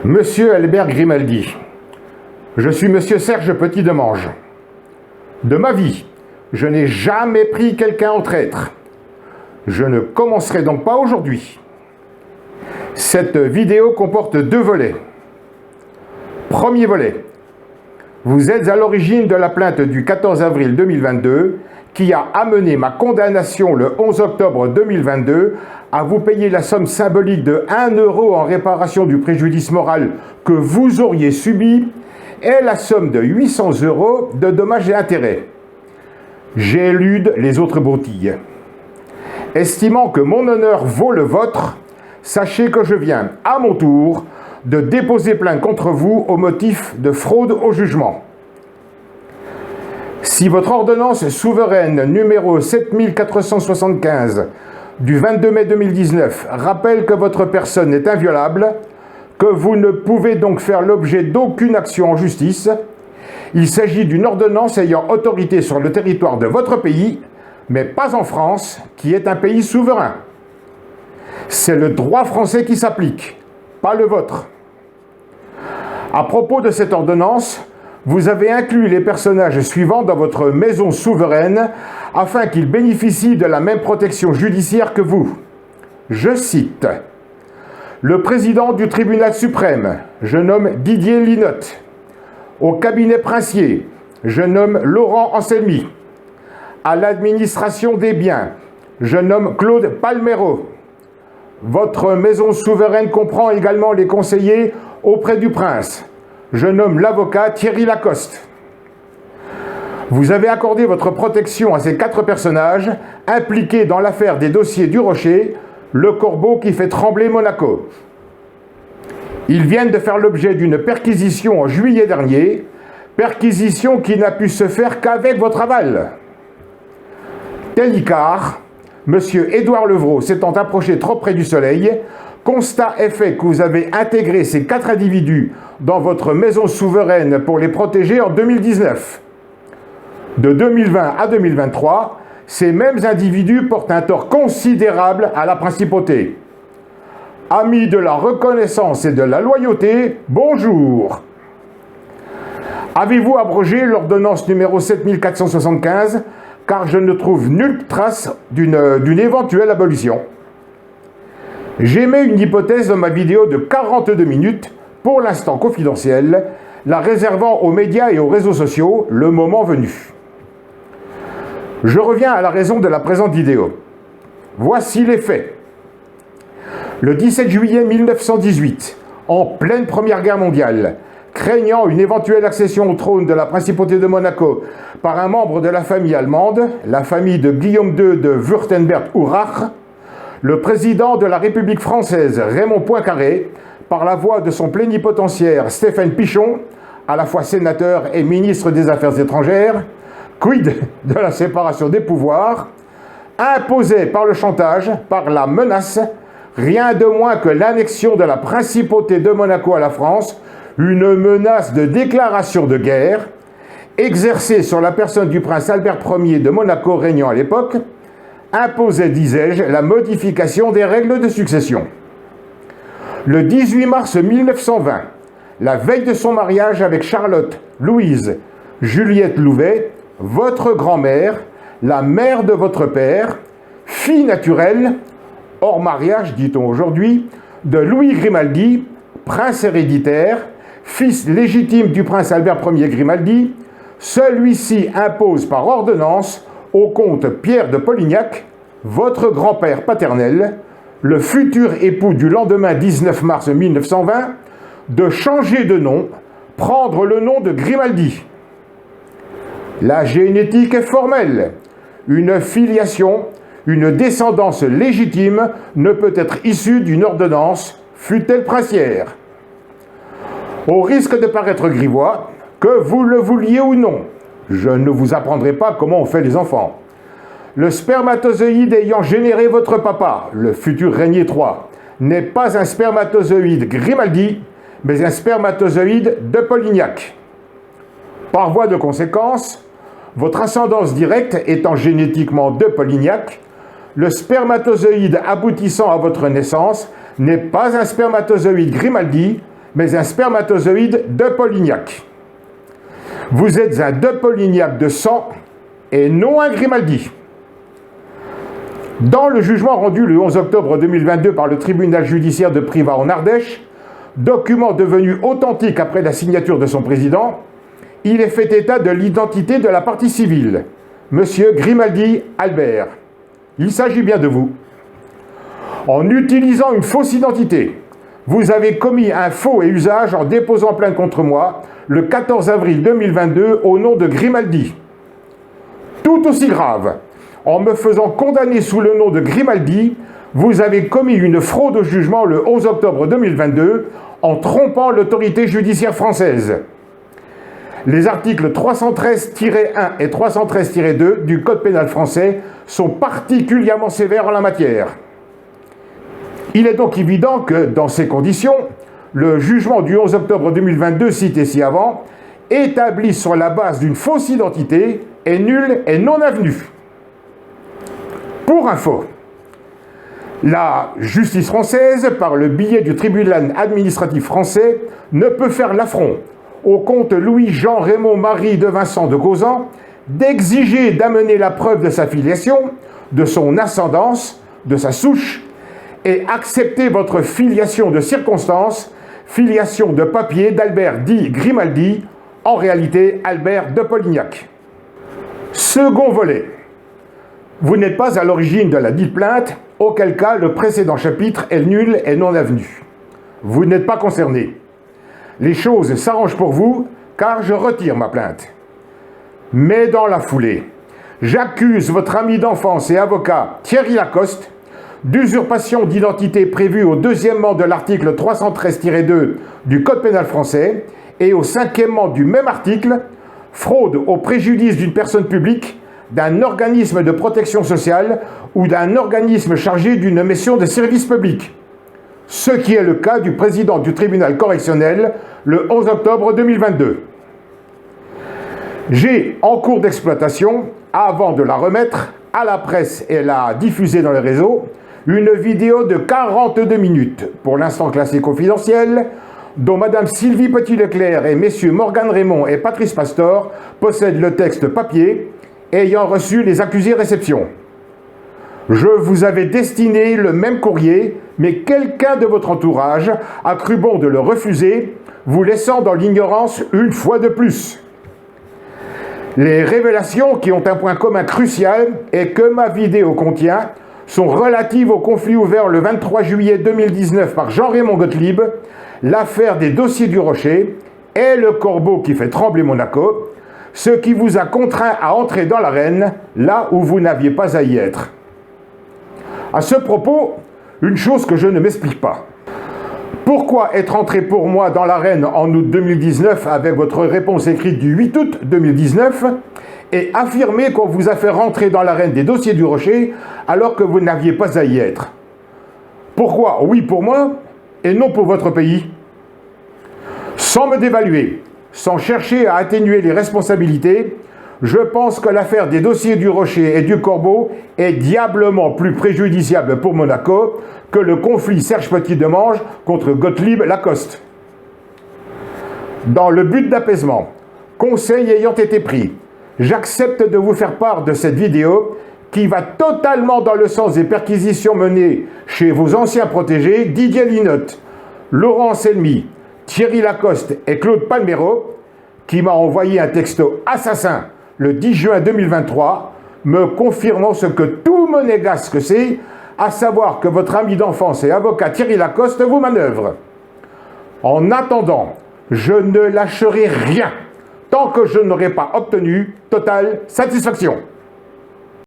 Monsieur Albert Grimaldi, je suis Monsieur Serge Petit-Demange. De ma vie, je n'ai jamais pris quelqu'un en traître. Je ne commencerai donc pas aujourd'hui. Cette vidéo comporte 2 volets. Premier volet. Vous êtes à l'origine de la plainte du 14 avril 2022 qui a amené ma condamnation le 11 octobre 2022 à vous payer la somme symbolique de 1 € en réparation du préjudice moral que vous auriez subi et la somme de 800 € de dommages et intérêts. J'élude les autres broutilles. Estimant que mon honneur vaut le vôtre, sachez que je viens, à mon tour, de déposer plainte contre vous au motif de fraude au jugement. Si votre ordonnance souveraine numéro 7475 du 22 mai 2019 rappelle que votre personne est inviolable, que vous ne pouvez donc faire l'objet d'aucune action en justice, il s'agit d'une ordonnance ayant autorité sur le territoire de votre pays, mais pas en France, qui est un pays souverain. C'est le droit français qui s'applique, pas le vôtre. À propos de cette ordonnance, vous avez inclus les personnages suivants dans votre maison souveraine afin qu'ils bénéficient de la même protection judiciaire que vous. Je cite. Le président du tribunal suprême, je nomme Didier Linotte. Au cabinet princier, je nomme Laurent Anselmi. À l'administration des biens, je nomme Claude Palmero. Votre maison souveraine comprend également les conseillers auprès du prince. Je nomme l'avocat Thierry Lacoste. Vous avez accordé votre protection à ces 4 personnages impliqués dans l'affaire des dossiers du Rocher, le corbeau qui fait trembler Monaco. Ils viennent de faire l'objet d'une perquisition en juillet dernier, perquisition qui n'a pu se faire qu'avec votre aval. Tel Icare, M. Édouard Levrault s'étant approché trop près du soleil, constat est fait que vous avez intégré ces 4 individus dans votre maison souveraine pour les protéger en 2019. De 2020 à 2023, ces mêmes individus portent un tort considérable à la principauté. Amis de la reconnaissance et de la loyauté, bonjour. Avez-vous abrogé l'ordonnance numéro 7475 car je ne trouve nulle trace d'une éventuelle abolition. J'émets une hypothèse dans ma vidéo de 42 minutes, pour l'instant confidentielle, la réservant aux médias et aux réseaux sociaux, le moment venu. Je reviens à la raison de la présente vidéo. Voici les faits. Le 17 juillet 1918, en pleine Première Guerre mondiale, craignant une éventuelle accession au trône de la principauté de Monaco par un membre de la famille allemande, la famille de Guillaume II de Wurtemberg-Urach, le président de la République française, Raymond Poincaré, par la voix de son plénipotentiaire Stéphane Pichon, à la fois sénateur et ministre des Affaires étrangères, quid de la séparation des pouvoirs, imposait par le chantage, par la menace, rien de moins que l'annexion de la principauté de Monaco à la France, une menace de déclaration de guerre, exercée sur la personne du prince Albert Ier de Monaco régnant à l'époque, imposait, disais-je, la modification des règles de succession. Le 18 mars 1920, la veille de son mariage avec Charlotte Louise Juliette Louvet, votre grand-mère, la mère de votre père, fille naturelle, hors mariage, dit-on aujourd'hui, de Louis Grimaldi, prince héréditaire, fils légitime du prince Albert Ier Grimaldi, celui-ci impose par ordonnance au comte Pierre de Polignac, votre grand-père paternel, le futur époux du lendemain 19 mars 1920, de changer de nom, prendre le nom de Grimaldi. La génétique est formelle. Une filiation, une descendance légitime ne peut être issue d'une ordonnance, fût-elle princière. Au risque de paraître grivois, que vous le vouliez ou non, je ne vous apprendrai pas comment on fait les enfants. Le spermatozoïde ayant généré votre papa, le futur régnier III, n'est pas un spermatozoïde Grimaldi, mais un spermatozoïde de Polignac. Par voie de conséquence, votre ascendance directe étant génétiquement de Polignac, le spermatozoïde aboutissant à votre naissance n'est pas un spermatozoïde Grimaldi, mais un spermatozoïde de Polignac. Vous êtes un de Polignac de sang et non un Grimaldi. Dans le jugement rendu le 11 octobre 2022 par le tribunal judiciaire de Privas en Ardèche, document devenu authentique après la signature de son président, il est fait état de l'identité de la partie civile, M. Grimaldi Albert. Il s'agit bien de vous. En utilisant une fausse identité, vous avez commis un faux et usage en déposant plainte contre moi le 14 avril 2022 au nom de Grimaldi. Tout aussi grave, en me faisant condamner sous le nom de Grimaldi, vous avez commis une fraude au jugement le 11 octobre 2022 en trompant l'autorité judiciaire française. Les articles 313-1 et 313-2 du Code pénal français sont particulièrement sévères en la matière. Il est donc évident que, dans ces conditions, le jugement du 11 octobre 2022 cité ci-avant, établi sur la base d'une fausse identité, est nul et non avenu. Pour info, la justice française, par le biais du tribunal administratif français, ne peut faire l'affront au comte Louis-Jean Raymond Marie de Vincent de Causans d'exiger d'amener la preuve de sa filiation, de son ascendance, de sa souche, et accepter votre filiation de circonstance, filiation de papier d'Albert dit Grimaldi, en réalité Albert de Polignac. Second volet. Vous n'êtes pas à l'origine de la dite plainte, auquel cas le précédent chapitre est nul et non avenu. Vous n'êtes pas concerné. Les choses s'arrangent pour vous, car je retire ma plainte. Mais dans la foulée, j'accuse votre ami d'enfance et avocat Thierry Lacoste d'usurpation d'identité prévue au deuxièmement de l'article 313-2 du Code pénal français et au cinquièmement du même article, fraude au préjudice d'une personne publique, d'un organisme de protection sociale ou d'un organisme chargé d'une mission de service public. Ce qui est le cas du président du tribunal correctionnel le 11 octobre 2022. J'ai en cours d'exploitation, avant de la remettre à la presse et la diffuser dans les réseaux, une vidéo de 42 minutes, pour l'instant classée confidentielle, dont Mme Sylvie Petit-Leclerc et messieurs Morgane Raymond et Patrice Pastor possèdent le texte papier, ayant reçu les accusés réception. Je vous avais destiné le même courrier, mais quelqu'un de votre entourage a cru bon de le refuser, vous laissant dans l'ignorance une fois de plus. Les révélations qui ont un point commun crucial et que ma vidéo contient sont relatives au conflit ouvert le 23 juillet 2019 par Jean-Raymond Gottlieb, l'affaire des dossiers du Rocher et le corbeau qui fait trembler Monaco, ce qui vous a contraint à entrer dans l'arène là où vous n'aviez pas à y être. À ce propos, une chose que je ne m'explique pas. Pourquoi être entré pour moi dans l'arène en août 2019 avec votre réponse écrite du 8 août 2019 et affirmer qu'on vous a fait rentrer dans l'arène des dossiers du Rocher alors que vous n'aviez pas à y être? Pourquoi oui pour moi et non pour votre pays? Sans me dévaluer, sans chercher à atténuer les responsabilités, je pense que l'affaire des dossiers du Rocher et du Corbeau est diablement plus préjudiciable pour Monaco que le conflit Serge Petit-Demange contre Gottlieb Lacoste. Dans le but d'apaisement, conseil ayant été pris, j'accepte de vous faire part de cette vidéo qui va totalement dans le sens des perquisitions menées chez vos anciens protégés Didier Linotte, Laurent Selmy, Thierry Lacoste et Claude Palmero, qui m'a envoyé un texto assassin le 10 juin 2023, me confirmant ce que tout monégasque sait, à savoir que votre ami d'enfance et avocat Thierry Lacoste vous manœuvre. En attendant, je ne lâcherai rien tant que je n'aurai pas obtenu totale satisfaction.